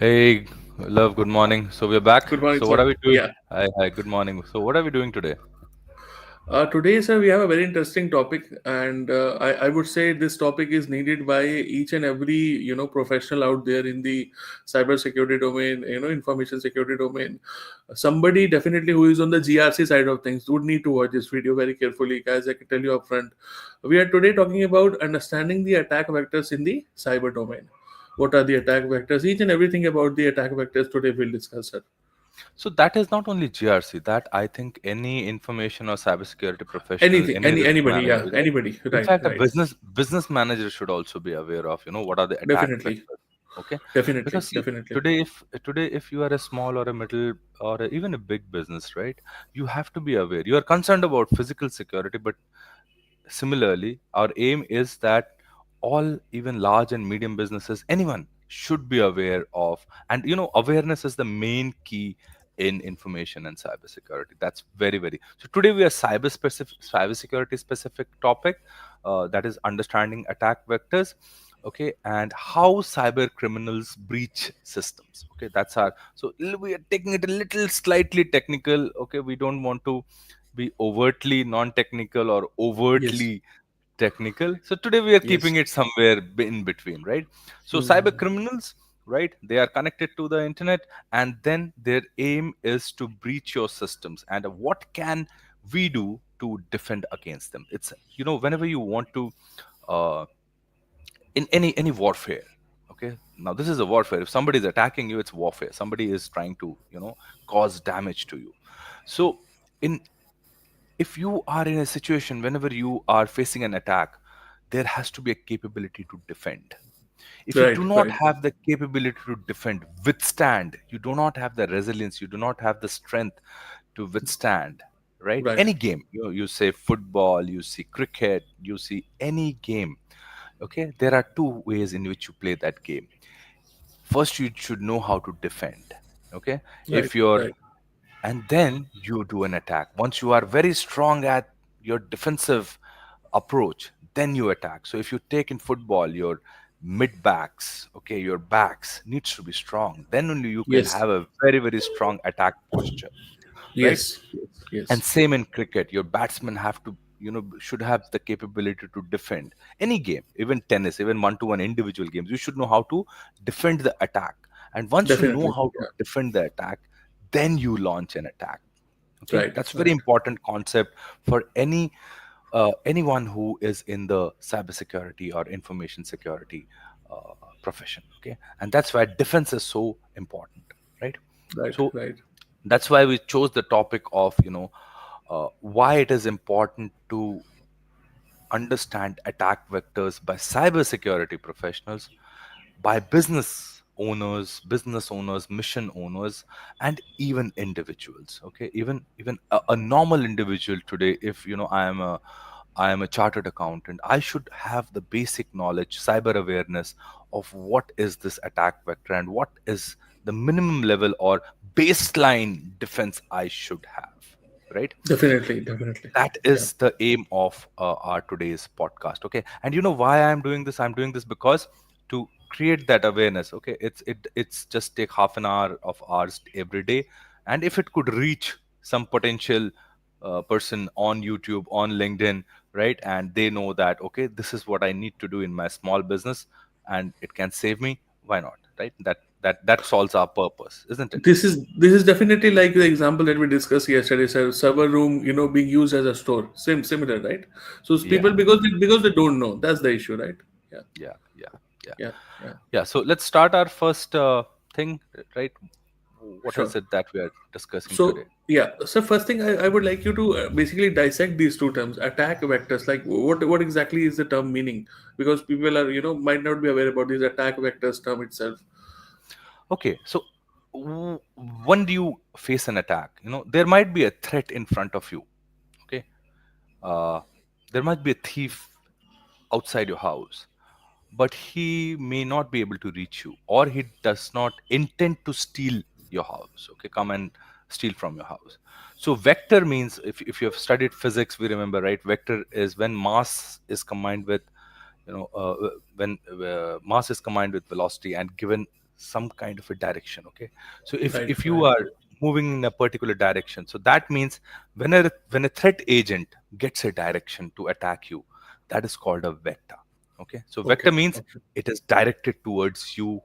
Hey, love, good morning. So we're back. Good morning, So what sir. are we doing? Yeah. Hi, good morning. So what are we doing today? Today, sir, we have a very interesting topic, and I would say this topic is needed by each and every professional out there in the cybersecurity domain, information security domain. Somebody definitely who is on the GRC side of things would need to watch this video very carefully, guys. I can tell you upfront. We are today talking about understanding the attack vectors in the cyber domain. What are the attack vectors? Each and everything about the attack vectors today we'll discuss, sir. So that is not only GRC, that I think any information or cybersecurity professional, Anything, any risk anybody, manager, yeah, right? anybody, In right, fact, a right. business manager should also be aware of, what are the attack Definitely, vectors. Okay. definitely, Because see, definitely. today if you are a small or a middle or even a big business, right? You have to be aware. You are concerned about physical security, but similarly, our aim is that all, even large and medium businesses, anyone should be aware of, and awareness is the main key in information and cybersecurity. That's very, very. So today we are cybersecurity specific topic, that is understanding attack vectors. Okay, and how cyber criminals breach systems. Okay, that's our. So we are taking it a little slightly technical. Okay, we don't want to be overtly non-technical or Yes, overtly technical. So today we are yes. keeping it somewhere in between, right? So cyber Hmm. criminals, right? They are connected to the internet, and then their aim is to breach your systems. And what can we do to defend against them? It's whenever you want to, uh, in any warfare. Okay, now this is a warfare. If somebody is attacking you, it's warfare. Somebody is trying to cause damage to you. So in if you are in a situation, whenever you are facing an attack, there has to be a capability to defend. If you Right, do not right, have the capability to defend, withstand, you do not have the resilience, you do not have the strength to withstand, right? right. Any game, you say football, you see cricket, you see any game. Okay, there are two ways in which you play that game. First, you should know how to defend. Okay, Right, if you're right. and then you do an attack. Once you are very strong at your defensive approach, then you attack. So if you take in football, your mid backs, okay, your backs needs to be strong, then only you can Yes, have a very, very strong attack posture, right? yes, yes, And yes, same in cricket, your batsmen have to, should have the capability to defend any game, even tennis, even one-to-one individual games. You should know how to defend the attack. And once you know definitely. how to Yeah. defend the attack, then you launch an attack. Okay, Right, that's very right, important concept for anyone who is in the cybersecurity or information security profession. Okay, and that's why defense is so important, right? right, So right. that's why we chose the topic of why it is important to understand attack vectors by cybersecurity professionals, by business owners, mission owners, and even individuals. Okay, even a normal individual today, if I am a chartered accountant, I should have the basic knowledge, cyber awareness of what is this attack vector and what is the minimum level or baseline defense I should have, right? Definitely, definitely. That Yeah. is the aim of our today's podcast. Okay, and you know why I'm doing this? I'm doing this because to create that awareness. Okay, it's just take half an hour of ours every day, and if it could reach some potential person on YouTube, on LinkedIn, right, and they know that, okay, this is what I need to do in my small business, and it can save me, why not, right? That solves our purpose, isn't it? This is definitely like the example that we discussed yesterday, sir. Server room, being used as a store. Similar, right? So Yeah, people because they don't know. That's the issue, right? Yeah, yeah, yeah, yeah. yeah, yeah. Yeah, so let's start our first thing, right? What Sure. is it that we are discussing today? So yeah, so first thing I would like you to basically dissect these two terms, attack vectors. Like what exactly is the term meaning? Because people are might not be aware about this attack vectors term itself. Okay, so when do you face an attack? There might be a threat in front of you. Okay, uh, there might be a thief outside your house, but he may not be able to reach you, or he does not intend to steal your house. Okay, come and steal from your house. So vector means, if you have studied physics, we remember, right? Vector is when mass is combined with, when mass is combined with velocity and given some kind of a direction. Okay, so if Right. you Right. are moving in a particular direction, so that means when a threat agent gets a direction to attack you, that is called a vector. Okay, so Okay. vector means Okay. it is directed towards you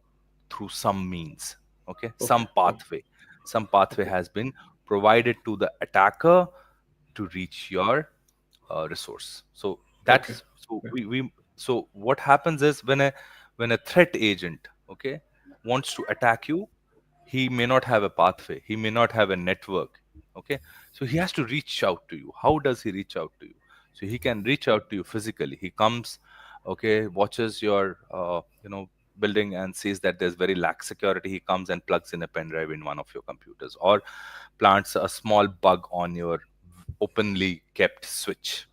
through some means. Okay, Okay. Okay. some pathway Okay. has been provided to the attacker to reach your resource. So Okay. that's so we so what happens is when a threat agent, okay, wants to attack you, he may not have a pathway, he may not have a network. Okay, so he has to reach out to you. How does he reach out to you? So he can reach out to you physically. He comes, okay, watches your building and sees that there's very lax security. He comes and plugs in a pen drive in one of your computers, or plants a small bug on your openly kept switch,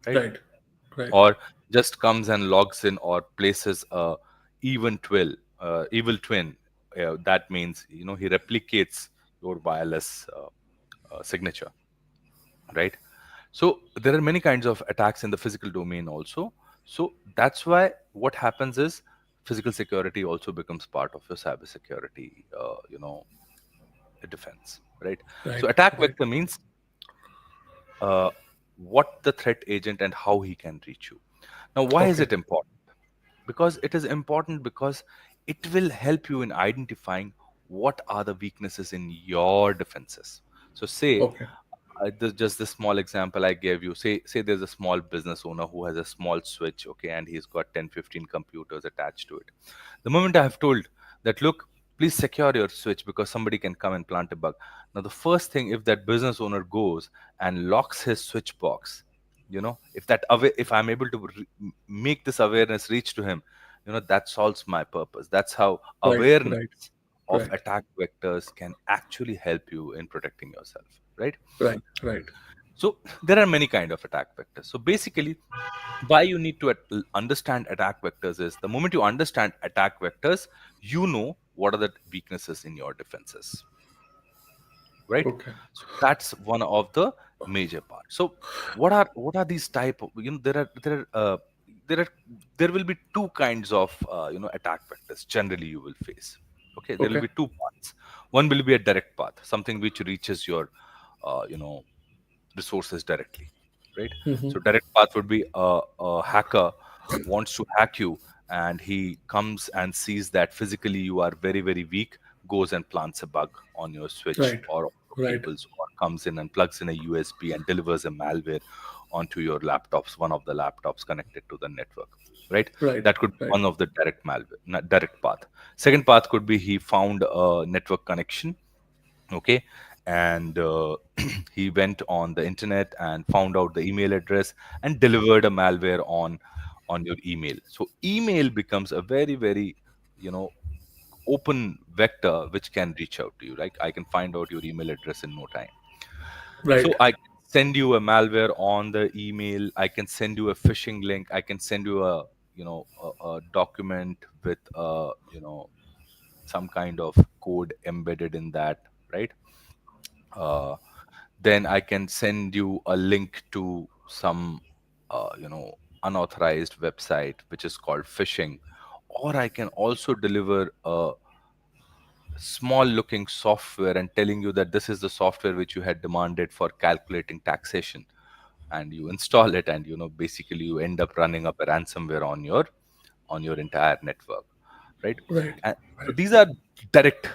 right? Right. Right. Or just comes and logs in or places a evil twin. That means he replicates your wireless signature, right? So there are many kinds of attacks in the physical domain also. So that's why what happens is physical security also becomes part of your cybersecurity, defense, right? So Right. attack Right. vector means uh, what the threat agent and how he can reach you. Now, why is Okay. it important? Because it is important because it will help you in identifying what are the weaknesses in your defenses. So, say Okay. just this small example I gave you. Say there's a small business owner who has a small switch, okay, and he's got 10, 15 computers attached to it. The moment I have told that, look, please secure your switch because somebody can come and plant a bug. Now, the first thing, if that business owner goes and locks his switch box, if I'm able to make this awareness reach to him, that solves my purpose. That's how Right. awareness Right. of Right. attack vectors can actually help you in protecting yourself, right? Right. Right. So there are many kind of attack vectors. So basically, why you need to understand attack vectors is the moment you understand attack vectors, you know what are the weaknesses in your defenses, right? Okay. So that's one of the major parts. So what are these type of, there are there will be two kinds of attack vectors generally you will face. Okay, there will Okay. be two paths. One will be a direct path, something which reaches your uh, you know resources directly, right? Mm-hmm. So direct path would be a hacker wants to hack you, and he comes and sees that physically you are very, very weak, goes and plants a bug on your switch Right. or on your Right. cables, or comes in and plugs in a USB and delivers a malware onto your laptops, one of the laptops connected to the network, right? Right. That could be Right. one of the direct malware, direct path. Second path could be he found a network connection, okay, and he went on the internet and found out the email address and delivered a malware on your email. So email becomes a very, very you know open vector which can reach out to you. Like, I can find out your email address in no time. Right. So I can send you a malware on the email, I can send you a phishing link, I can send you a document with some kind of code embedded in that, right? uh, then I can send you a link to some, unauthorized website, which is called phishing. Or I can also deliver a small looking software and telling you that this is the software which you had demanded for calculating taxation. And you install it, and basically you end up running up a ransomware on your entire network, right? Right. And so Right. these are direct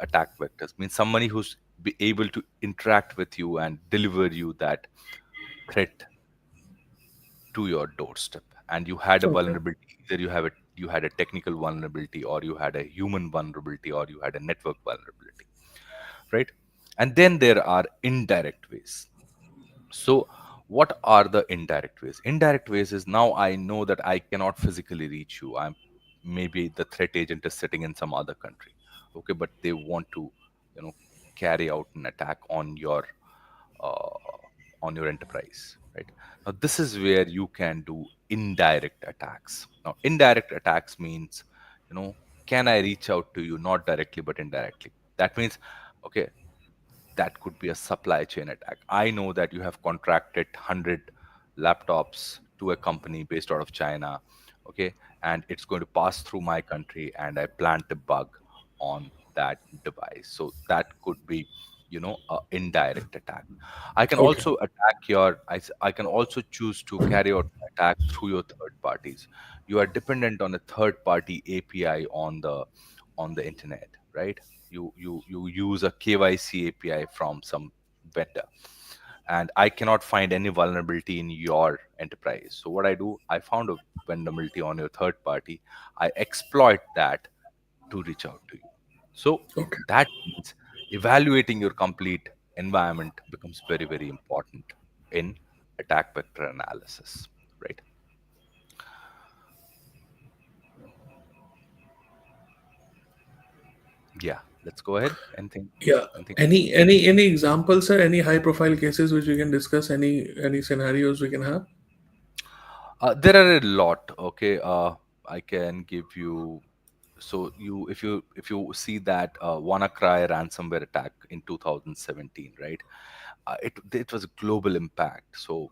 attack vectors. Means somebody who's be able to interact with you and deliver you that threat to your doorstep. And you had a Okay. vulnerability. Either you had a technical vulnerability, or you had a human vulnerability, or you had a network vulnerability, right? And then there are indirect ways. So, what are the indirect ways? Indirect ways is, now I know that I cannot physically reach you. I'm maybe the threat agent is sitting in some other country, okay, but they want to, you know, carry out an attack uh, on your enterprise, right? Now, this is where you can do indirect attacks. Now, indirect attacks means, can I reach out to you not directly but indirectly? That means, okay, that could be a supply chain attack. I know that you have contracted 100 laptops to a company based out of China, okay, and it's going to pass through my country, and I plant a bug on that device. So that could be, a indirect attack. I can Okay. also attack I can also choose to carry out an attack through your third parties. You are dependent on a third party API on the internet, right? You use a KYC API from some vendor, and I cannot find any vulnerability in your enterprise. So what I do, I found a vulnerability on your third party. I exploit that to reach out to you. So Okay. that means evaluating your complete environment becomes very, very important in attack vector analysis, right? Yeah, let's go ahead. Yeah. Anything? Any examples, sir? Any high profile cases which we can discuss? Any scenarios we can have? There are a lot. Okay, I can give you. So if you see that WannaCry ransomware attack in 2017, right? It was a global impact. So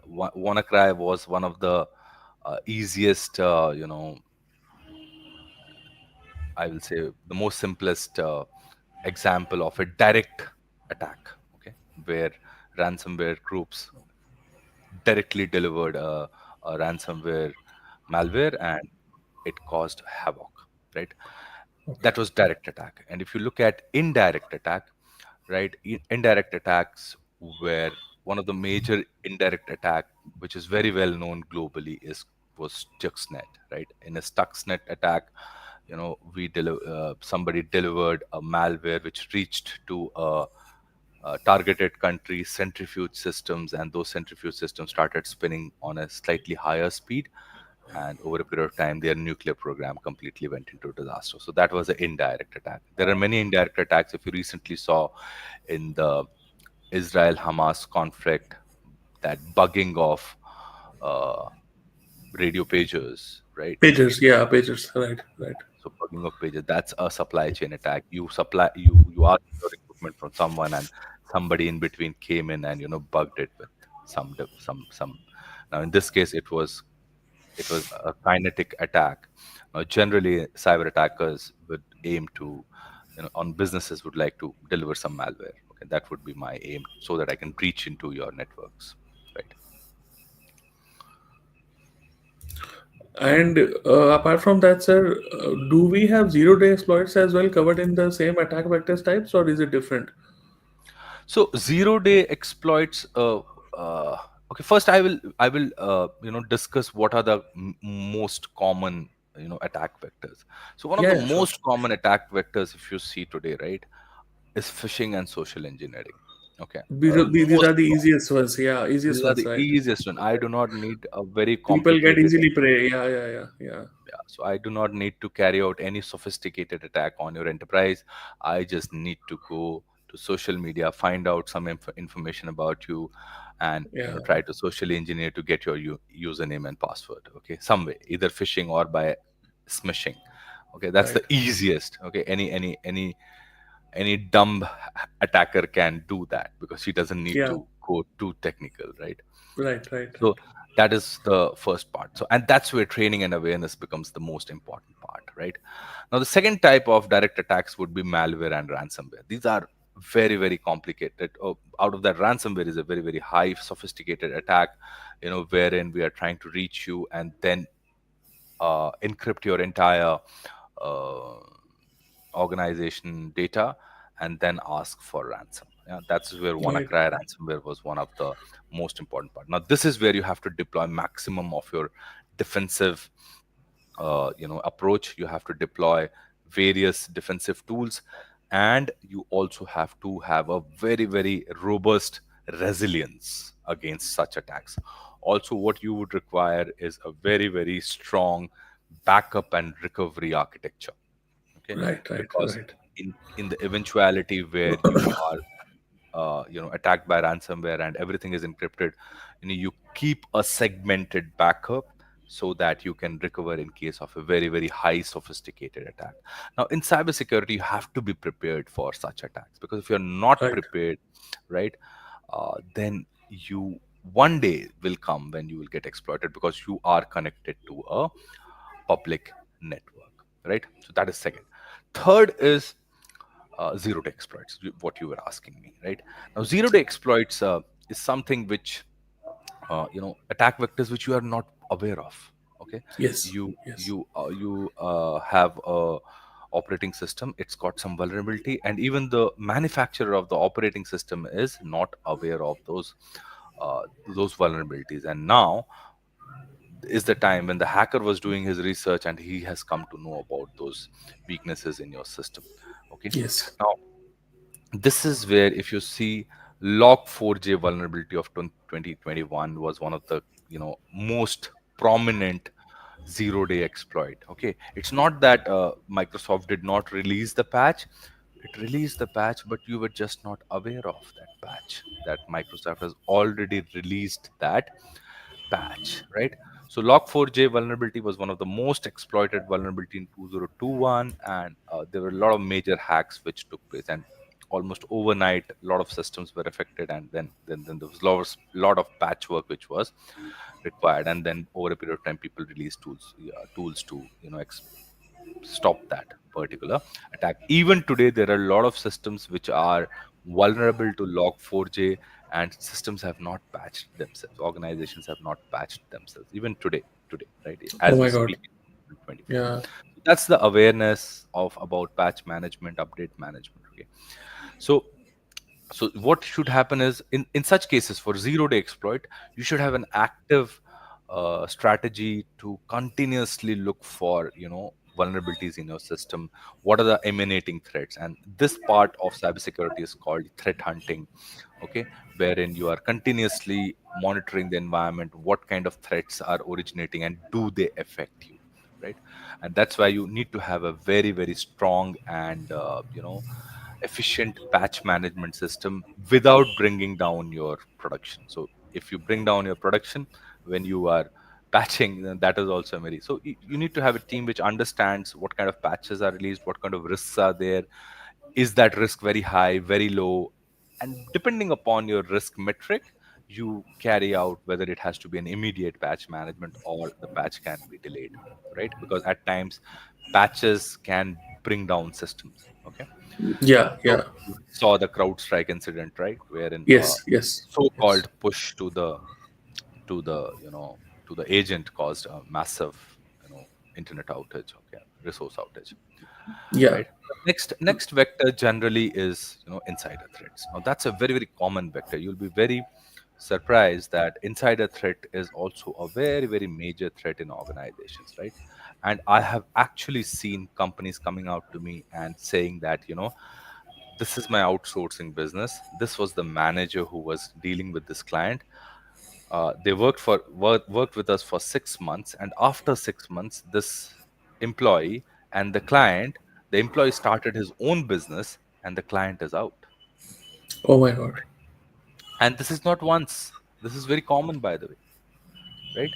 WannaCry was one of the easiest, I will say the most simplest example of a direct attack. Okay, where ransomware groups directly delivered a ransomware malware, and it caused havoc, right? Okay. That was direct attack. And if you look at indirect attack, right, indirect attacks, where one of the major indirect attack, which is very well known globally, is was Stuxnet, right? In a Stuxnet attack, somebody delivered a malware which reached to targeted countries centrifuge systems, and those centrifuge systems started spinning on a slightly higher speed, and over a period of time their nuclear program completely went into disaster. So that was an indirect attack. There are many indirect attacks. If you recently saw in the Israel Hamas conflict, that bugging of uh, radio pagers, right? Pages. Yeah, pages. Right. Right. So bugging of pages, that's a supply chain attack. You ask your equipment from someone, and somebody in between came in and bugged it with some. Now in this case, it was a kinetic attack. Now, generally, cyber attackers would aim to, on businesses would like to deliver some malware. Okay, that would be my aim, so that I can breach into your networks, right? And apart from that, sir, do we have zero-day exploits as well covered in the same attack vectors types, or is it different? So zero-day exploits. Uh, okay, first I will discuss what are the most common attack vectors. So one of Yeah, the yeah, sure. most common attack vectors, if you see today, right, is phishing and social engineering. Okay, These most are the easiest ones. Yeah, these easiest are ones, the right? easiest one. I do not need a very People get complicated. easily prey. Yeah, yeah, yeah, yeah. Yeah, so I do not need to carry out any sophisticated attack on your enterprise. I just need to go to social media, find out some information about you, and Yeah, try to socially engineer to get your username and password. Okay, some way, either phishing or by smishing. Okay, that's right, the easiest. Okay, any dumb attacker can do that, because he doesn't need yeah, to go too technical, right? right, right, So right, that is the first part. So, and that's where training and awareness becomes the most important part, right? Now, the second type of direct attacks would be malware and ransomware. These are very, very complicated. Out of that, ransomware is a very, very high sophisticated attack, wherein we are trying to reach you and then encrypt your entire uh, organization data, and then ask for ransom. Yeah, that's where right, WannaCry ransomware was one of the most important part. Now, this is where you have to deploy maximum of your defensive, approach. You have to deploy various defensive tools, and you also have to have a very, very robust resilience against such attacks. Also, what you would require is a very, very strong backup and recovery architecture. Okay, right, right, because right, in the eventuality where you are attacked by ransomware and everything is encrypted, you keep a segmented backup, so that you can recover in case of a very, very high sophisticated attack. Now, in cybersecurity, you have to be prepared for such attacks, because if you're not right, prepared, right, then you one day will come when you will get exploited, because you are connected to a public network, right? So that is second. Third is zero day exploits, what you were asking me, right? Now, zero day exploits is something which, attack vectors which you are not aware of. Okay, Yes, yes, you have a operating system, it's got some vulnerability, and even the manufacturer of the operating system is not aware of those vulnerabilities. And now is the time when the hacker was doing his research and he has come to know about those weaknesses in your system. Okay, yes, now this is where, if you see, log4j vulnerability of 2021 was one of the most prominent zero day exploit. Okay, it's not that Microsoft did not release the patch. It released the patch, but you were just not aware of that patch, that Microsoft has already released that patch, right? So log4j vulnerability was one of the most exploited vulnerability in 2021, and there were a lot of major hacks which took place, and almost overnight, a lot of systems were affected, and then there was lot of patchwork which was required, and then over a period of time, people released tools to stop that particular attack. Even today, there are a lot of systems which are vulnerable to log4j, and systems have not patched themselves. Organizations have not patched themselves. Even today, right? oh As we my god, speak in 2025. yeah, That's the awareness of about patch management, update management. Okay. So what should happen is, in such cases, for zero day exploit, you should have an active strategy to continuously look for vulnerabilities in your system. What are the emanating threats? And this part of cybersecurity is called threat hunting. Okay, wherein you are continuously monitoring the environment, what kind of threats are originating and do they affect you, right? And that's why you need to have a very, very strong and efficient patch management system without bringing down your production. So if you bring down your production when you are patching, then that is also very. So you need to have a team which understands what kind of patches are released, what kind of risks are there, is that risk very high, very low, and depending upon your risk metric, you carry out whether it has to be an immediate patch management or the patch can be delayed, right? Because at times patches can bring down systems. Okay, yeah, so yeah, you saw the CrowdStrike incident, right? Wherein yes, yes, yes, so-called push to the to the agent caused a massive internet outage, okay, resource outage, yeah, right? Next vector generally is insider threats. Now that's a very, very common vector. You'll be very surprised that insider threat is also a very, very major threat in organizations, right? And I have actually seen companies coming out to me and saying that this is my outsourcing business. This was the manager who was dealing with this client. They worked with us for 6 months, and after 6 months, this employee and the employee started his own business, and the client is out. oh my god, And this is not once. This is very common, by the way, right?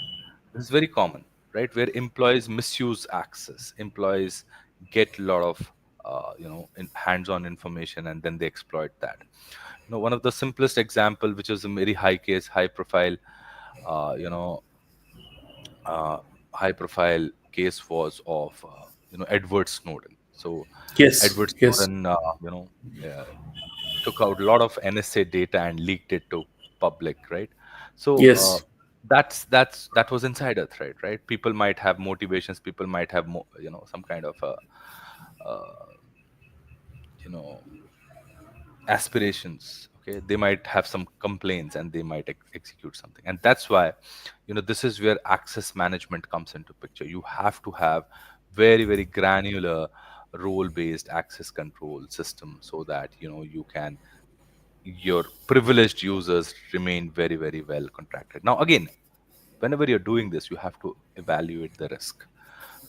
This is very common, right? Where employees misuse access, employees get a lot of hands-on information, and then they exploit that. One of the simplest example, which is a very high case, high profile, uh, you know, uh, high profile case was of Edward Snowden. So yes, Edward yes, Snowden, uh, took out a lot of NSA data and leaked it to public, right? So yes, that was insider threat, right? People might have motivations. People might have some kind of you know aspirations. Okay, they might have some complaints and they might execute something, and that's why this is where access management comes into picture. You have to have very, very granular role based access control system, so that you can your privileged users remain very, very well contracted. Now again, whenever you're doing this, you have to evaluate the risk,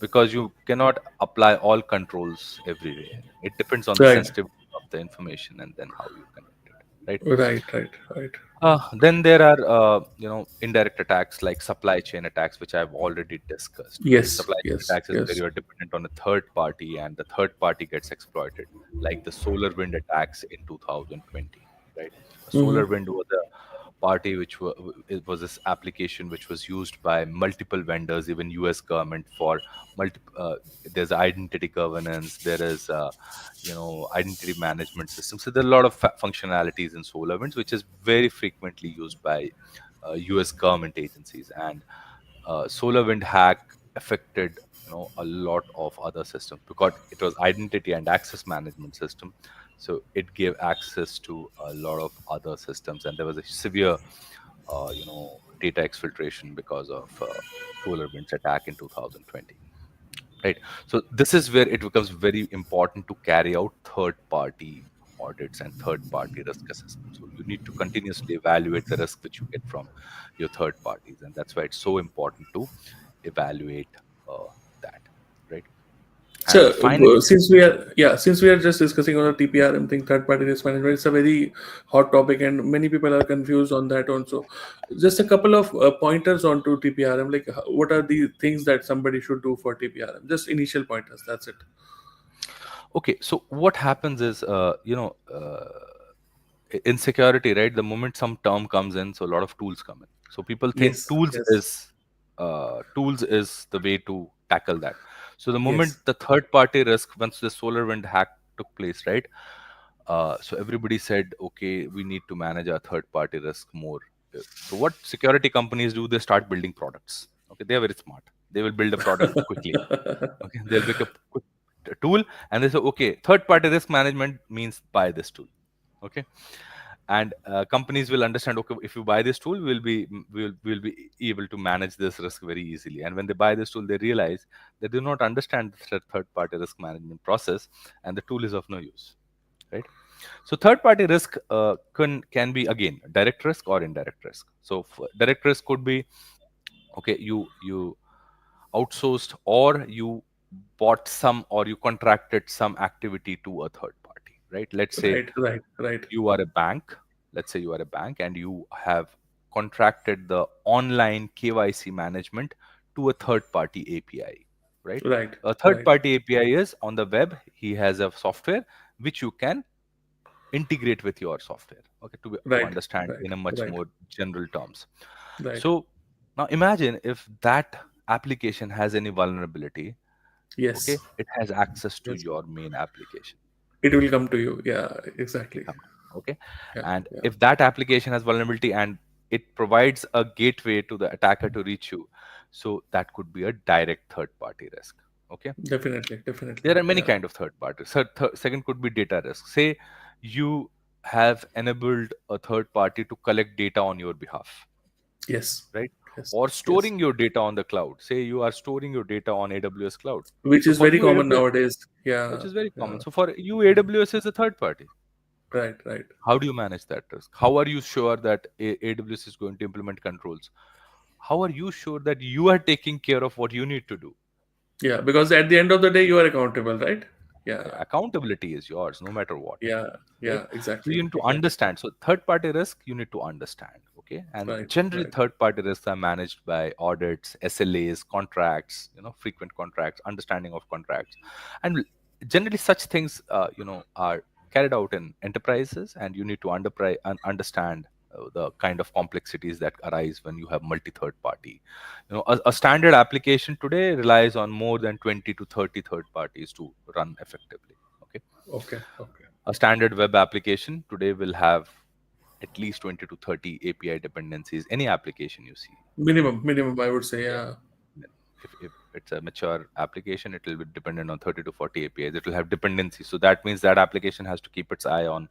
because you cannot apply all controls everywhere. It depends on the right, sensitivity of the information and then how you connect it, right? right, right, right, Then there are indirect attacks like supply chain attacks, which I've already discussed, right? yes, Supply chain yes, attacks is where yes, you are dependent on a third party and the third party gets exploited, like the solar wind attacks in 2020, right? hmm, Solar wind was a party, it was this application which was used by multiple vendors, even US government for multi. There's identity governance, there is identity management system. So there are a lot of functionalities in SolarWinds, which is very frequently used by US government agencies. And SolarWind hack affected a lot of other systems because it was identity and access management system. So it gave access to a lot of other systems, and there was a severe data exfiltration because of SolarWinds attack in 2020. Right. So this is where it becomes very important to carry out third party audits and third party risk assessment. So you need to continuously evaluate the risk which you get from your third parties, and that's why it's so important to evaluate uh, that, right? So, And finally, since we are just discussing on the TPRM thing, third party risk management, it's a very hot topic, and many people are confused on that also. Just a couple of pointers onto TPRM, like what are the things that somebody should do for TPRM? Just initial pointers. That's it. okay, so what happens is, in security, right? The moment some term comes in, so a lot of tools come in. So people think Yes. Yes. tools is the way to tackle that. So the moment Yes. the third party risk, once the SolarWind hack took place, right? So everybody said, okay, we need to manage our third party risk more. So what security companies do? They start building products. Okay, they are very smart. They will build a product quickly. Okay, they'll make a quick tool, and they say, okay, third party risk management means buy this tool. Okay, and companies will understand, okay, if you buy this tool, we'll be able to manage this risk very easily. And when they buy this tool, they realize they do not understand the third party risk management process, and the tool is of no use, right? So third party risk can be, again, direct risk or indirect risk. So direct risk could be, okay, you outsourced, or you bought some, or you contracted some activity to a third party, right? Let's say Right. Right. Right. you are a bank. Let's say you are a bank and you have contracted the online KYC management to a third party API, right? Right. A third Right. party API is on the web. He has a software which you can integrate with your software, okay, to Right. understand Right. in a much Right. more general terms. Right. So now imagine if that application has any vulnerability, okay, Yes. it has access to Yes. your main application. It will come to you. Yeah. Exactly. Come okay, Yeah. and Yeah. if that application has vulnerability and it provides a gateway to the attacker to reach you, so that could be a direct third party risk. Okay, Definitely. Definitely. there are many Yeah. kind of third parties. Second could be data risk. Say you have enabled a third party to collect data on your behalf, Yes. right? Yes. Or Yes. storing your data on the cloud. Say you are storing your data on AWS cloud. Which So is for very you, common AWS, nowadays. which Yeah. is very Yeah. common. So for you, AWS is a third party. Right. Right. How do you manage that risk? How are you sure that AWS is going to implement controls? How are you sure that you are taking care of what you need to do? Yeah. Because at the end of the day, you are accountable, right? Yeah. Accountability is yours no matter what, Yeah. right? Yeah. So Exactly. you need to Exactly. understand. So third party risk, you need to understand. Okay, and Right. generally Right. third party risks are managed by audits, SLAs, contracts, frequent contracts, understanding of contracts, and generally such things are carried out in enterprises, and you need to understand the kind of complexities that arise when you have multi third party. A standard application today relies on more than 20 to 30 third parties to run effectively. Okay, Okay. Okay. a standard web application today will have at least 20 to 30 API dependencies. Any application you see, Minimum. Minimum. I would say. yeah. Yeah. If it's a mature application, it will be dependent on 30 to 40 APIs. It will have dependencies. So that means that application has to keep its eye on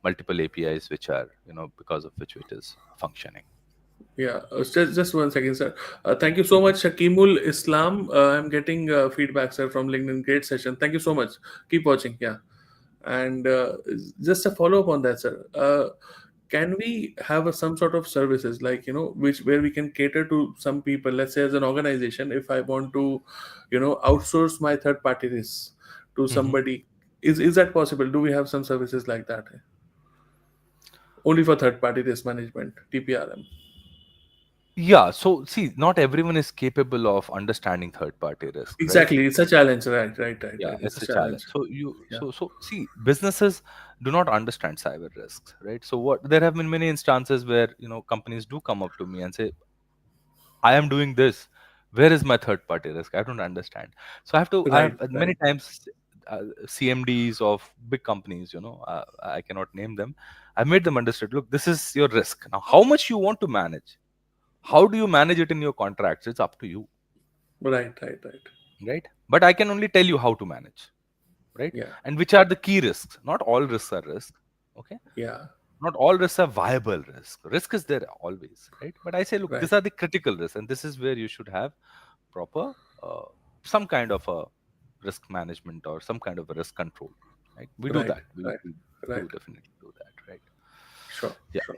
multiple APIs, which are, because of which it is functioning. Yeah, just 1 second, sir. Thank you so much, Shakimul Islam. I'm getting feedback, sir, from LinkedIn. Great session. Thank you so much. Keep watching. Yeah, and just a follow up on that, sir. Can we have some sort of services like which where we can cater to some people? Let's say as an organization, if I want to, outsource my third party risks to Mhm. somebody, is that possible? Do we have some services like that only for third party risk management, TPRM? Yeah, so see, not everyone is capable of understanding third party risk, right? Exactly, it's a challenge. Right. Yeah, It's a it's a challenge. challenge. So you Yeah. so see, businesses do not understand cyber risks, right? So what there have been many instances where, companies do come up to me and say, I am doing this. Where is my third party risk? I don't understand. So I Right. have Right. many times CMDs of big companies, I cannot name them. I made them understand, look, this is your risk. Now, how much you want to manage? How do you manage it in your contracts? It's up to you, Right. right? But I can only tell you how to manage, right? Yeah. And which are the key risks. Not all risks are risks. Okay. Yeah. Not all risks are viable risk. Risk is there always, right? But I say, look, Right. these are the critical risks, and this is where you should have proper, some kind of a risk management or some kind of a risk control, right? We do Right. that. Right. We Right. do definitely do that, right? Sure. Yeah. Sure.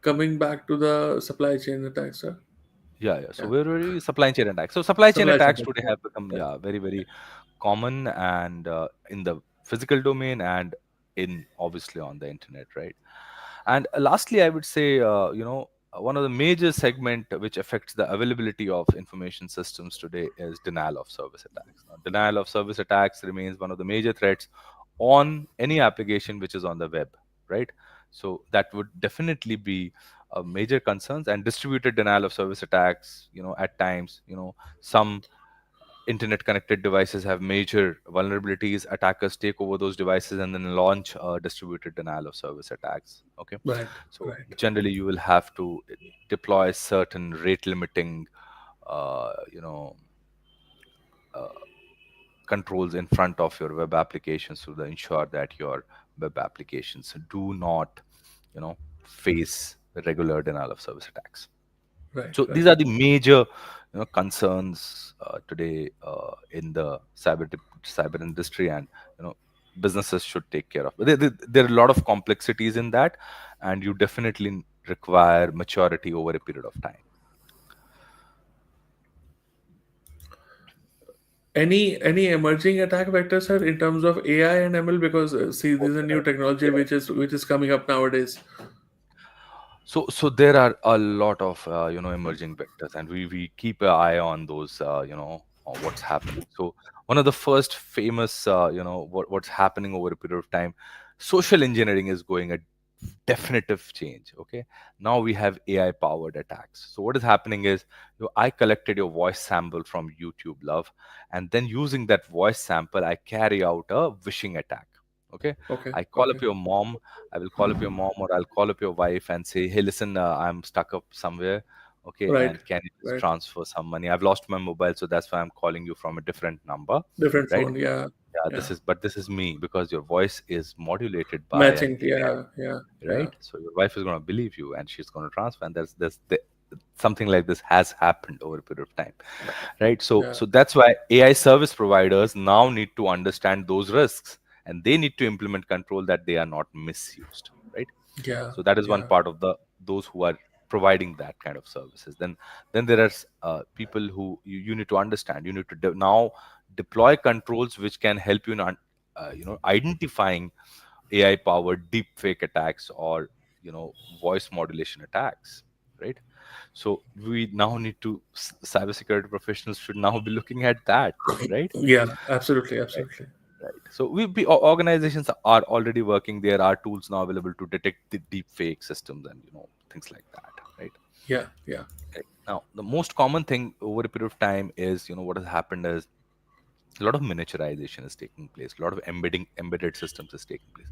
Coming back to the supply chain attacks, sir. Yeah. So Yeah. where were we? Supply chain attacks. So supply chain Supply chain attacks attacks. today have become, yeah, very, very common, and in the physical domain, and in obviously on the internet, right? And lastly, I would say, one of the major segment which affects the availability of information systems today is denial of service attacks. Now, denial of service attacks remains one of the major threats on any application which is on the web, right? So that would definitely be major concerns. And distributed denial of service attacks, at times, some internet connected devices have major vulnerabilities. Attackers take over those devices and then launch distributed denial of service attacks. Okay. Right. So Right. generally you will have to deploy certain rate limiting uh, you know uh, controls in front of your web applications to ensure that your web applications do not face regular denial of service attacks. Right. So these Right. are the major concerns today in the cyber industry, and businesses should take care of. There are a lot of complexities in that, and you definitely require maturity over a period of time. Any emerging attack vectors, sir, in terms of AI and ML? Because see, Oh, this is a new there technology there which is coming up nowadays. So there are a lot of emerging vectors, and we keep an eye on those, on what's happening. So one of the first famous, what's happening over a period of time, social engineering is going a definitive change. Okay, now we have AI powered attacks. So what is happening is, I collected your voice sample from YouTube, love, and then using that voice sample, I carry out a phishing attack. Okay, Okay. I call Okay. up your mom. I will call up your mom, or I'll call up your wife and say, hey, listen, I'm stuck up somewhere. Okay, Right. and can you just Right. transfer some money? I've lost my mobile, so that's why I'm calling you from a different number, Different right? phone. Yeah. Yeah, Yeah. but this is me, because your voice is modulated by an Matching. Yeah. Yeah. AI, Yeah. right? So your wife is going to believe you, and she's going to transfer. And something like this has happened over a period of time, right? So Yeah. that's why AI service providers now need to understand those risks, and they need to implement control that they are not misused, right? Yeah. So that is one Yeah. part of the those who are providing that kind of services. Then there are people who you need to understand. You need to now deploy controls which can help you in identifying AI powered deep fake attacks, or voice modulation attacks, right? So we now need to cybersecurity professionals should now be looking at that, right? Yeah. Absolutely. Right. Absolutely. Right. So organizations are already working. There are tools now available to detect the deep fake systems, and things like that, right? Yeah. Yeah. Okay. Now, the most common thing over a period of time is, what has happened is a lot of miniaturization is taking place. A lot of embedded systems is taking place.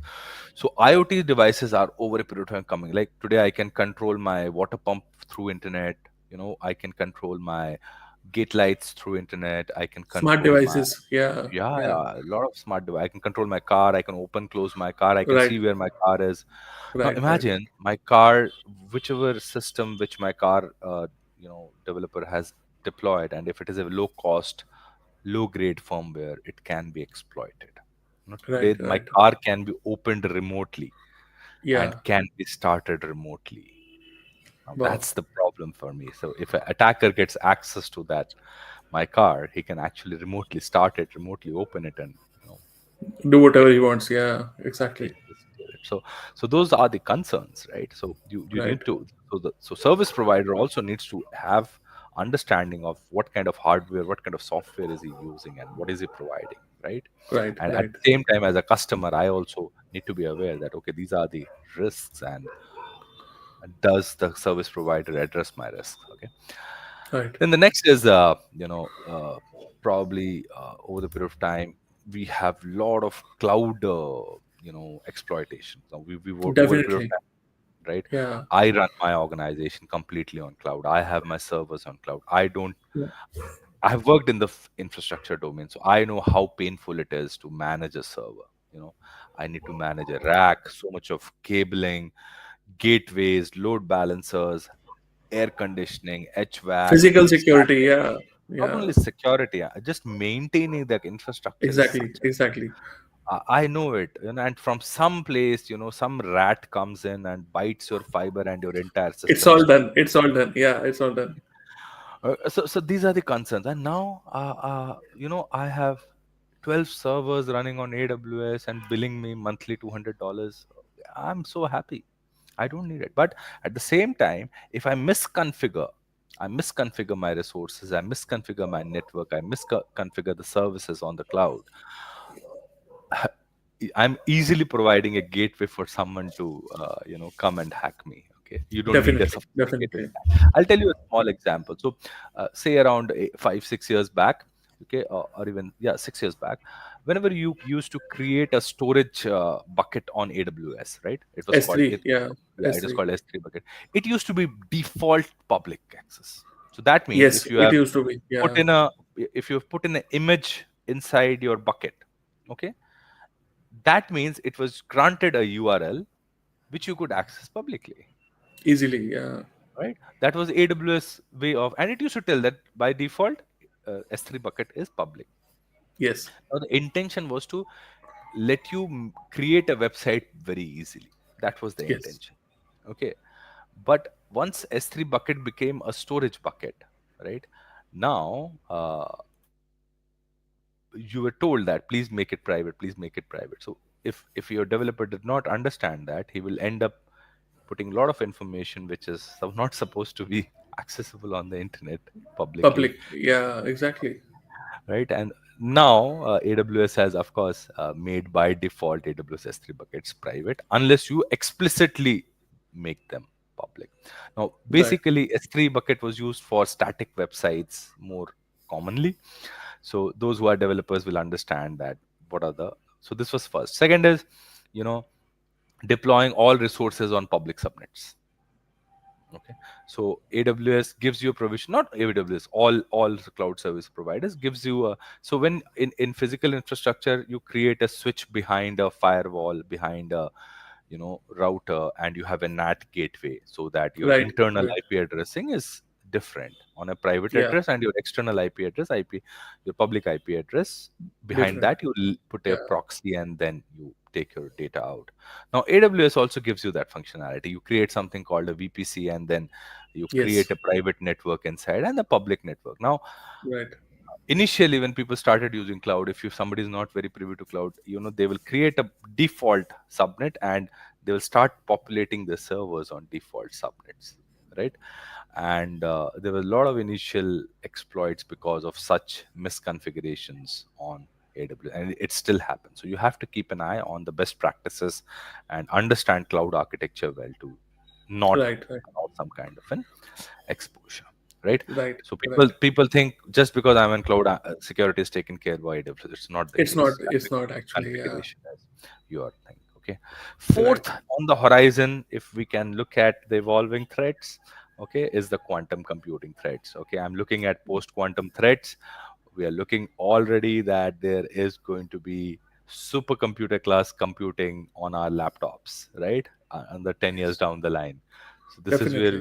So IoT devices are over a period of time coming. Like today, I can control my water pump through internet. I can control my gate lights through internet. I can Smart control my, devices. Yeah. yeah, Yeah. a lot of smart device. I can control my car. I can open, close my car. I can Right. see where my car is. Now Right. Right. imagine my car, whichever system which my car, developer has deployed, and if it is a low cost, low grade firmware, it can be exploited. Right. Today, my Right. car can be opened remotely and Yeah. can be started remotely. Now Wow. that's the problem for me. So if an attacker gets access to that my car, he can actually remotely start it, remotely open it, and Do take whatever he it. wants. Yeah. Exactly. Yes, it. So those are the concerns, right? So you Right. need to, so service provider also needs to have understanding of what kind of hardware, what kind of software is he using, and what is he providing, right? Right. And at Right. the same time, as a customer, I also need to be aware that okay, these are the risks, and does the service provider address my risks? Okay. Right. Then the next is probably over the period of time we have lot of cloud exploitation. So we were over a period of Definitely. time, right? Yeah. I run my organization completely on cloud. I have my servers on cloud. Yeah. I have worked in the infrastructure domain, so I know how painful it is to manage a server. you know I need to manage a rack, so much of cabling, gateways, load balancers, air conditioning, HVAC, Physical security. stacking. Yeah. Not Yeah. only security, just maintaining the infrastructure is Exactly. such. Exactly. I know it, and from some place, some rat comes in and bites your fiber, and your entire It's system all is done. toast. It's all done. Yeah. It's all done. So these are the concerns, and now, I have 12 servers running on AWS and billing me monthly $200. I'm so happy. I don't need it. But at the same time, if I misconfigure my resources, I misconfigure my network, I misconfigure the services on the cloud, I'm easily providing a gateway for someone to, come and hack me. Okay, you don't need a Definitely. sophisticated Definitely. hack. I'll tell you a small example. So, say around 5, 6 years back, okay, or even, yeah, 6 years back, whenever you used to create a storage bucket on AWS, right? It was called S3. it. Yeah. Yeah, it is S3. called S3 bucket. It used to be default public access. So that means Yes. if you It have used to be. put Yeah. in a if you've put in an image inside your bucket, okay, that means it was granted a URL which you could access publicly, Easily. Yeah. right? That was AWS way of, and it used to tell that by default, S3 bucket is public. Yes. Now the intention was to let you create a website very easily. That was the Yes. intention. Okay, but once S3 bucket became a storage bucket, right? Now, you were told that please make it private, please make it private. So if your developer did not understand that, he will end up putting a lot of information which is not supposed to be accessible on the internet publicly, Public. Yeah. Exactly. right? And now, AWS has, of course, made by default AWS S3 buckets private unless you explicitly make them public. Now, Right. basically, S3 bucket was used for static websites more commonly. So those who are developers will understand that what are the. So this was first. Second is, you know, deploying all resources on public subnets. Okay, so AWS gives you a provision, not AWS, all the cloud service providers gives you a. So when in physical infrastructure, you create a switch behind a firewall, behind a router, and you have a NAT gateway, so that your Right. internal Right. IP addressing is different on a private Yeah. address, and your external IP address, your public IP address, behind Different. that you put a Yeah. proxy, and then you take your data out. Now AWS also gives you that functionality. You create something called a VPC, and then you Yes. create a private network inside and a public network. Now, Right. initially when people started using cloud, if somebody is not very privy to cloud, they will create a default subnet, and they will start populating the servers on default subnets, right? And there were a lot of initial exploits because of such misconfigurations on AWS, and it still happens. So you have to keep an eye on the best practices and understand cloud architecture well to not Right. Right. allow some kind of an exposure, right? Right. So Right. people think just because I'm in cloud, security is taken care by AWS. It's not the It's not. case. You have to It's not keep actually. Yeah. configuration as your thing. Okay. Right. Fourth on the horizon, if we can look at the evolving threats, okay, is the quantum computing threats. Okay, I'm looking at post quantum threats. We are looking already that there is going to be supercomputer class computing on our laptops, right? Under 10 years down the line. So Definitely.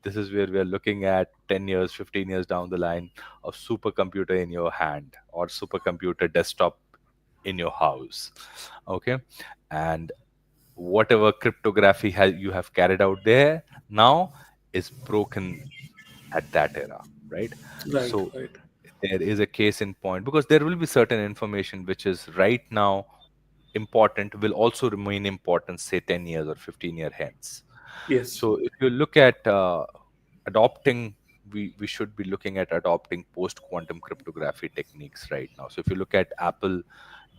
this is where we are looking at 10 years, 15 years down the line of supercomputer in your hand or supercomputer desktop in your house. Okay. And whatever cryptography you have carried out there now is broken at that era, right? Right. So Right. there is a case in point, because there will be certain information which is right now important will also remain important, say 10 years or 15 year hence. Yes. So if you look at adopting, we should be looking at adopting post quantum cryptography techniques right now. So if you look at Apple,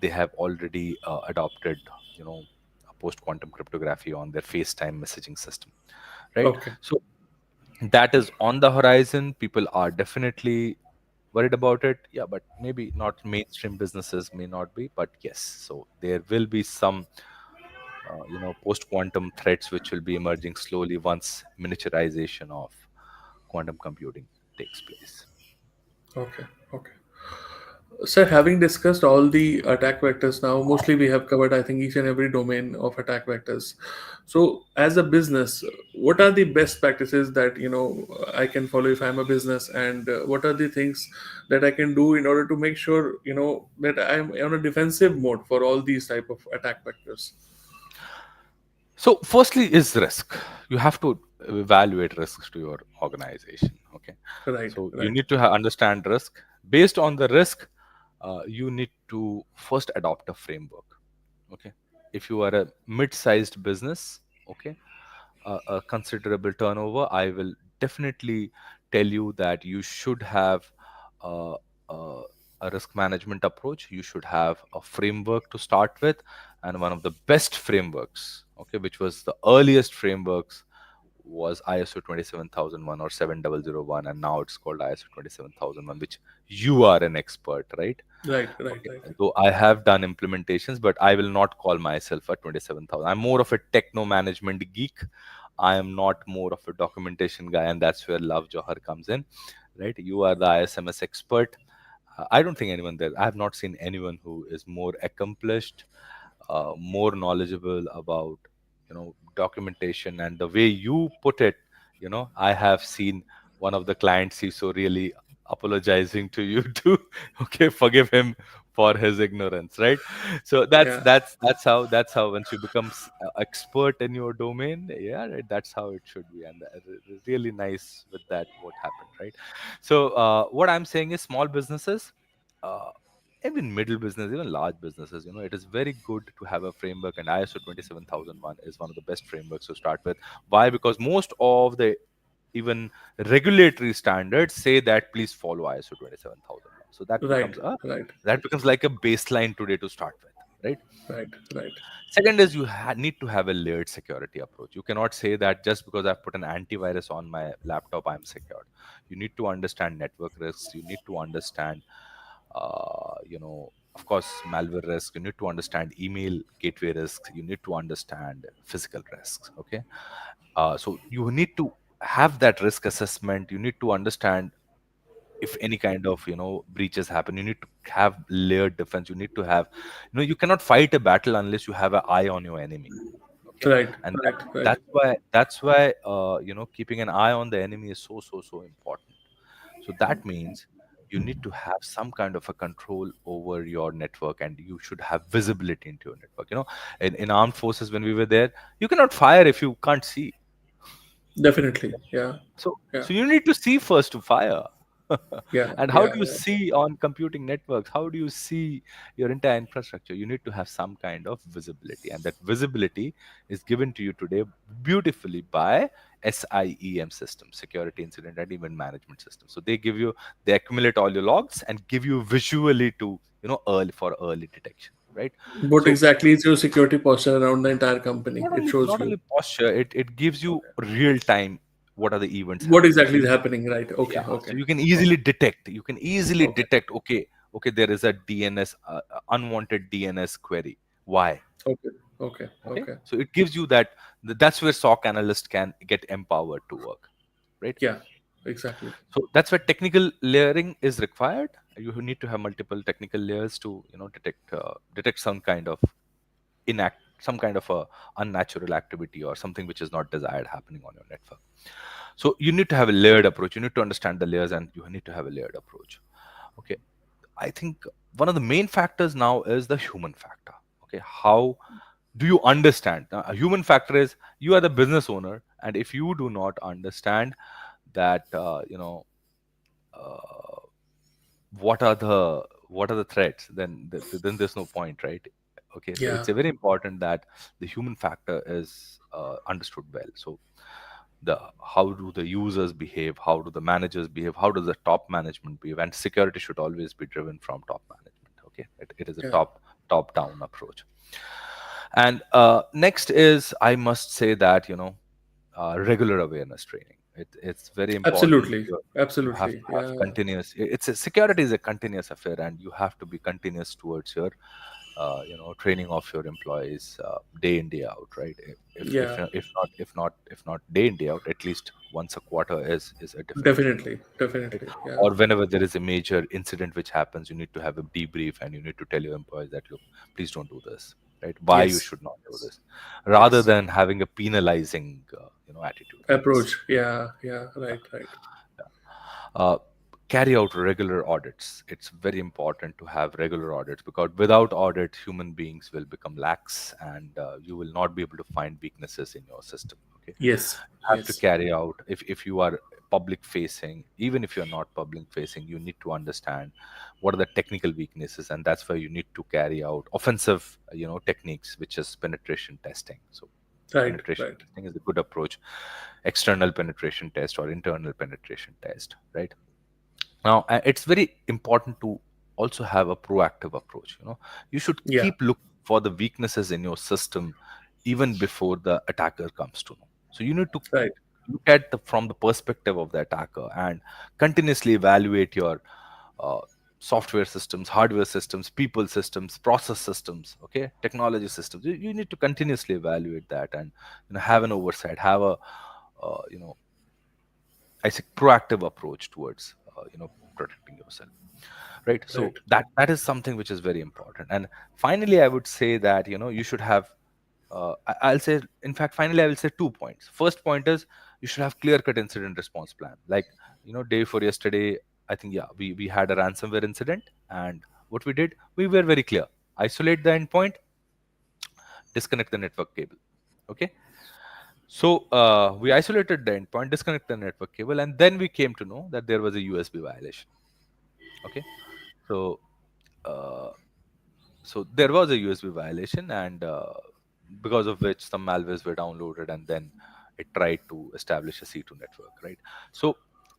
they have already adopted, you know, post quantum cryptography on their FaceTime messaging system, right? Okay. So that is on the horizon. People are definitely worried about it. Yeah, but maybe not mainstream businesses may not be, but yes. So there will be some, post quantum threats which will be emerging slowly once miniaturization of quantum computing takes place. Okay. Okay. Sir, having discussed all the attack vectors now, mostly we have covered, I think, each and every domain of attack vectors. So, as a business, what are the best practices that I can follow if I'm a business, and what are the things that I can do in order to make sure that I'm on a defensive mode for all these type of attack vectors? So, firstly, is risk. You have to evaluate risks to your organization. Okay, Right. so you Right. need to understand risk. Based on the risk, you need to first adopt a framework. Okay, if you are a mid-sized business, okay, a considerable turnover, I will definitely tell you that you should have uh, uh, a risk management approach. You should have a framework to start with, and one of the best frameworks, okay, which was the earliest frameworks, was ISO 27001 or 7001, and now it's called ISO 27001, which you are an expert, right? Right. Right. Okay, Right. though I have done implementations, but I will not call myself a 27,000. I'm more of a techno management geek. I am not more of a documentation guy, and that's where Love Johar comes in, right? You are the ISMS expert. I don't think anyone there. I have not seen anyone who is more accomplished, more knowledgeable about, documentation, and the way you put it. I have seen one of the clients CISO really apologizing to you to, okay, forgive him for his ignorance, right? So that's Yeah. that's that's how that's how once you become expert in your domain, yeah, right, that's how it should be. And really nice with that what happened, right? So what I'm saying is small businesses, uh, even middle business, even large businesses, it is very good to have a framework, and ISO 27001 is one of the best frameworks to start with. Why? Because most of the even regulatory standards say that please follow ISO 27001. So Right. Right. that becomes like a baseline today to start with, right? Right. Right. Second is you need to have a layered security approach. You cannot say that just because I've put an antivirus on my laptop, I'm secured. You need to understand network risks. You need to understand, of course, malware risk. You need to understand email gateway risks. You need to understand physical risks. Okay, so you need to have that risk assessment. You need to understand if any kind of breaches happen. You need to have layered defense. You need to have, you cannot fight a battle unless you have an eye on your enemy. Okay, Right. and Right. Right. that's why keeping an eye on the enemy is so important. So that means you need to have some kind of a control over your network, and you should have visibility into your network. In armed forces, when we were there, you cannot fire if you can't see. Definitely. Yeah. Yeah. So you need to see first to fire. Yeah. And how Yeah. do you Yeah. see on computing networks? How do you see your entire infrastructure? You need to have some kind of visibility, and that visibility is given to you today beautifully by SIEM system, security incident and event management system. So they accumulate all your logs and give you visually to, early detection, right? What So exactly is your security posture around the entire company? not It only shows not you only posture, it gives you real time what are the events what happening. So exactly is happening, right? Okay. yeah, Okay. so you can Okay. easily detect. You can easily Okay. detect. Okay, there is a DNS, unwanted DNS query. Why? Okay. Okay. Okay, Okay. so it gives you that. That's where SOC analyst can get empowered to work, right? Yeah. Exactly. So that's where technical layering is required. You need to have multiple technical layers to, detect some kind of some kind of a unnatural activity or something which is not desired happening on your network. So you need to have a layered approach. You need to understand the layers, and you need to have a layered approach. Okay, I think one of the main factors now is the human factor. Okay, how do you understand? Now, a human factor is you are the business owner, and if you do not understand that, uh, what are the threats, then there's no point, right? Okay, so Yeah. it's a very important that the human factor is understood well. So the how do the users behave, how do the managers behave, how does the top management behave, and security should always be driven from top management. Okay, it is a Yeah. top down approach. And next is, I must say that, regular awareness training. It's very important. Absolutely. You have to Absolutely. have Yeah. continuous. It's a security is a continuous affair, and you have to be continuous towards your training of your employees, day in day out, right? Yeah. If not day in day out, at least once a quarter is a definitely no, Definitely. right? Definitely. Yeah. Or whenever there is a major incident which happens, you need to have a debrief, and you need to tell your employees that, look, please don't do this, right? Why you Yes. should not do this, rather Yes. than having a penalizing attitude, I would say. Approach. Yeah. Yeah. Yeah. Right. Right. Yeah. uh, Carry out regular audits. It's very important to have regular audits, because without audit, human beings will become lax, and you will not be able to find weaknesses in your system. Okay, Yes. have to Yes. carry out, if you are public facing, even if you're not public facing, you need to understand what are the technical weaknesses, and that's why you need to carry out offensive techniques, which is penetration testing. So Right. penetration Right. testing is a good approach. External penetration test or internal penetration test, right? Now, it's very important to also have a proactive approach. You should Yeah. keep looking for the weaknesses in your system even before the attacker comes to know. So you need to Right. look at from the perspective of the attacker, and continuously evaluate your uh, software systems, hardware systems, people systems, process systems, okay, technology systems. You need to continuously evaluate that, and have an oversight, have a you know I say proactive approach towards protecting yourself, right? So Right. that is something which is very important. And finally, I would say that you should have I'll say, in fact, finally, I will say 2 points. First point is, you should have clear cut incident response plan. Like, day before yesterday, I think, yeah, we had a ransomware incident, and what we did, we were very clear: isolate the endpoint, disconnect the network cable. Okay, so we isolated the endpoint, disconnect the network cable, and then we came to know that there was a USB violation. Okay, so uh, there was a USB violation, and because of which some malwares were downloaded, and then it tried to establish a C2 network, right? So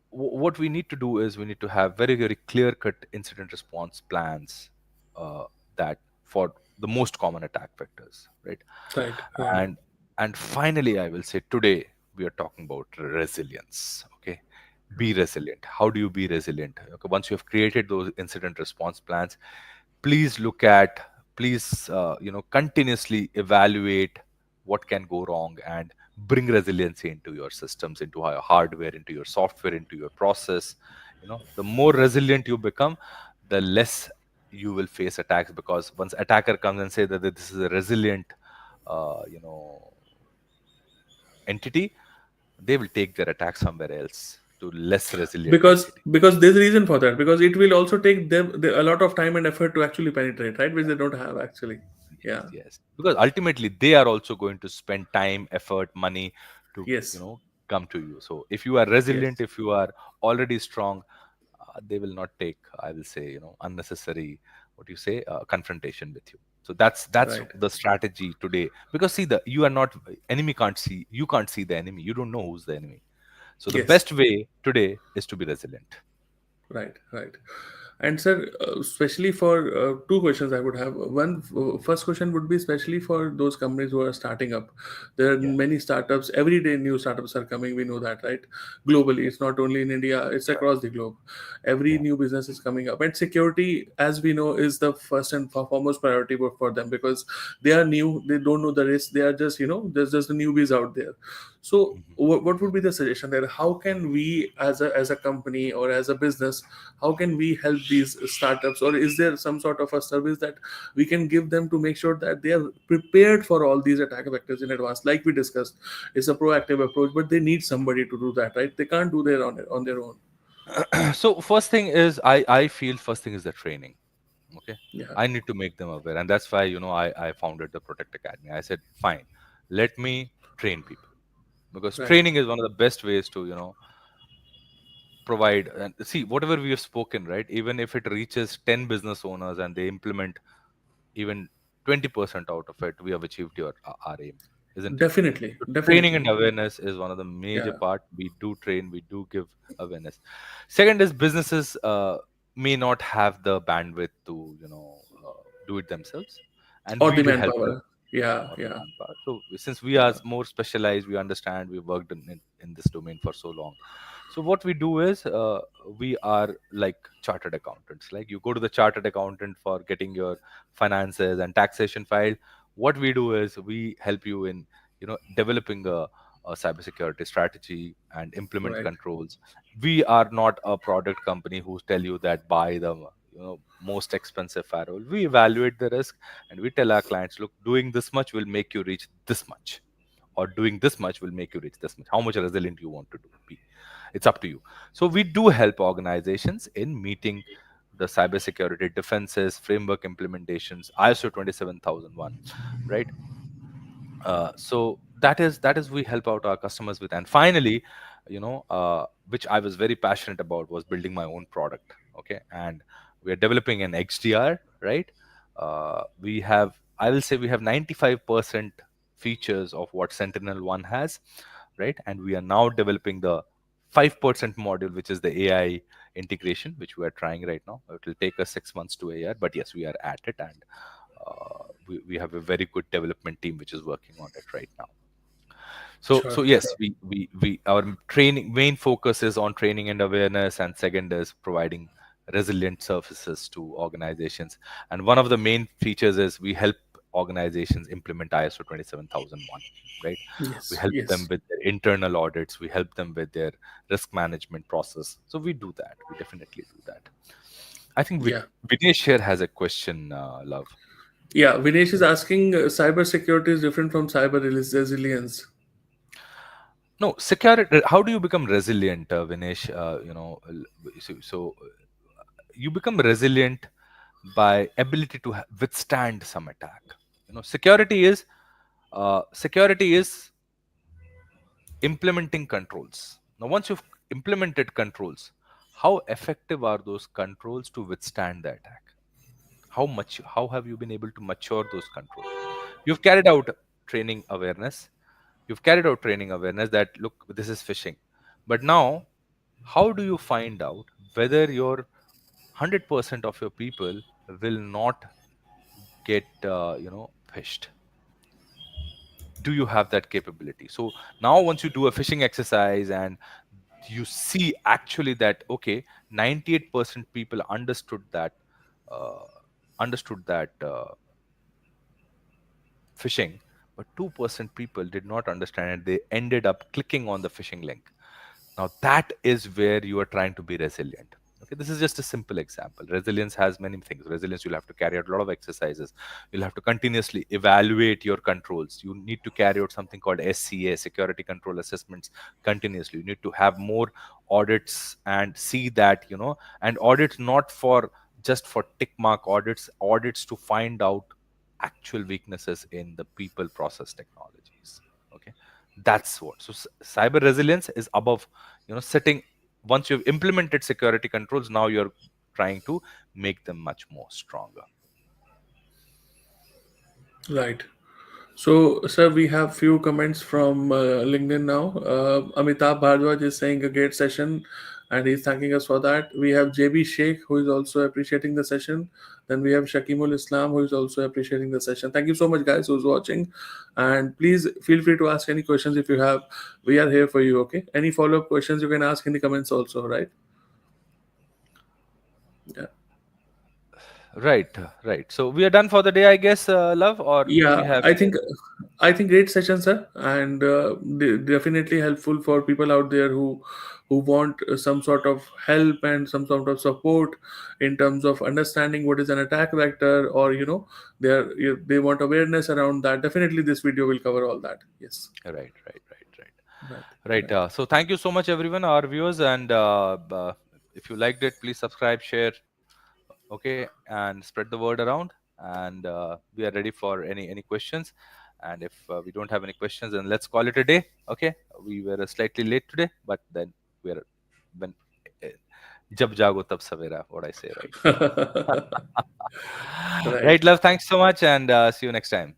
what we need to do is, we need to have very, very clear cut incident response plans, uh, that for the most common attack vectors, right? Right. Right. and and finally, I will say, today we are talking about resilience. Okay, be resilient. How do you be resilient? Okay, once you have created those incident response plans, please look at, please continuously evaluate what can go wrong, and bring resiliency into your systems, into your hardware, into your software, into your process. The more resilient you become, the less you will face attacks, because once attacker comes and say that this is a resilient uh, you know entity, they will take their attack somewhere else, to less resilient entity. Because there's a reason for that, because it will also take them a lot of time and effort to actually penetrate, right, which they don't have actually. Yes, Yeah. yes. Because ultimately they are also going to spend time, effort, money to, Yes. come to you. So if you are resilient, Yes. if you are already strong, they will not take, I will say, unnecessary, what you say, confrontation with you. So that's Right. the strategy today. Because see, the you are not enemy can't see you can't see the enemy. You don't know who's the enemy. So the Yes. best way today is to be resilient. Right, right. And sir, especially for two questions I would have. One, first question would be especially for those companies who are starting up. There are Yeah. many startups. Every day, new startups are coming. We know that, right? Globally, Yeah. it's not only in India; it's Right. across the globe. Every Yeah. new business is coming up, and security, as we know, is the first and foremost priority for them, because they are new. They don't know the risk. They are just, there's just the newbies out there. So, Mhm. what would be the suggestion there? How can we, as a company or as a business, how can we help these startups, or is there some sort of a service that we can give them to make sure that they are prepared for all these attack vectors in advance? Like we discussed, it's a proactive approach, but they need somebody to do that, right? They can't do that on their own. So first thing is, I feel first thing is the training. Okay, Yeah. I need to make them aware, and that's why I founded the Protect Academy. I said, fine, let me train people, because Right. training is one of the best ways to provide. And see, whatever we have spoken, right, even if it reaches 10 business owners and they implement even 20% out of it, we have achieved our aim, isn't it? Definitely, So training and definitely. awareness is one of the major Yeah. part. We do train, we do give awareness. Second is businesses may not have the bandwidth to do it themselves, and Or we the help them, manpower. Yeah, or the yeah, manpower. So since we are yeah. more specialized, we understand, we worked in this domain for so long. So what we do is we are like chartered accountants. Like you go to the chartered accountant for getting your finances and taxation filed. What we do is we help you in developing a cybersecurity strategy and implement Right. controls. We are not a product company who tell you that buy the most expensive firewall. We evaluate the risk and we tell our clients, look, doing this much will make you reach this much, or doing this much will make you reach this much. How much resilient you want to be, it's up to you. So we do help organizations in meeting the cybersecurity defenses, framework implementations, ISO 27001, right? So that is we help out our customers with. And finally, which I was very passionate about, was building my own product. Okay, and we are developing an XDR, right? We have, I will say, we have 95% features of what Sentinel-1 has, right? And we are now developing the 5% module, which is the AI integration, which we are trying right now. It will take us 6 months to a year, but yes, we are at it. And we have a very good development team which is working on it right now. So Sure, yes, sure. we our training main focus is on training and awareness, and second is providing resilient services to organizations. And one of the main features is we help organizations implement ISO 27001, right? We Yes, help them yes. with their internal audits, we help them with their risk management process. So we do that, we definitely do that. I think Yeah. Vinesh here has a question, Love. Yeah, Vinesh is asking, cyber security is different from cyber resilience. No, security. How do you become resilient, Vinesh? You become resilient by ability to withstand some attack. Security is implementing controls. Now, once you've implemented controls, how effective are those controls to withstand the attack? How have you been able to mature those controls? You've carried out training awareness. You've carried out training awareness that, look, this is phishing. But now, how do you find out whether your 100% of your people will not get phished? Do you have that capability? So now, once you do a phishing exercise and you see actually that, okay, 98% people uh, understood that phishing, but 2% people did not understand it, they ended up clicking on the phishing link. Now, that is where you are trying to be resilient. Okay, this is just a simple example. Resilience has many things. Resilience, you'll have to carry out a lot of exercises. You'll have to continuously evaluate your controls. You need to carry out something called SCA, security control assessments, continuously. You need to have more audits and see that, and audits not for just for tick mark audits, audits to find out actual weaknesses in the people process technologies. Okay, that's what. So cyber resilience is above setting. Once you've implemented security controls, now you're trying to make them much more stronger. Right. So, sir, we have few comments from LinkedIn now. Amitabh Bhardwaj is saying a great session, and he's thanking us for that. We have JB Sheikh, who is also appreciating the session. Then we have Shakimul Islam, who is also appreciating the session. Thank you so much, guys, who's watching. And please feel free to ask any questions if you have. We are here for you, okay? Any follow up questions you can ask in the comments also, right? Yeah. Right. So we are done for the day, I guess, Love, or do Yeah, we have I any? think great session, sir, and definitely helpful for people out there who want some sort of help and some sort of support in terms of understanding what is an attack vector, or they want awareness around that. Definitely, this video will cover all that. Yes, Right. right, Right. right. So thank you so much, everyone, our viewers, and if you liked it, please subscribe, share, okay, and spread the word around. And we are ready for any questions. And if we don't have any questions, then let's call it a day. Okay, we were slightly late today, but then we are when Jab jago tab savera, what I say, right? Right. Right, love. Thanks so much, and see you next time.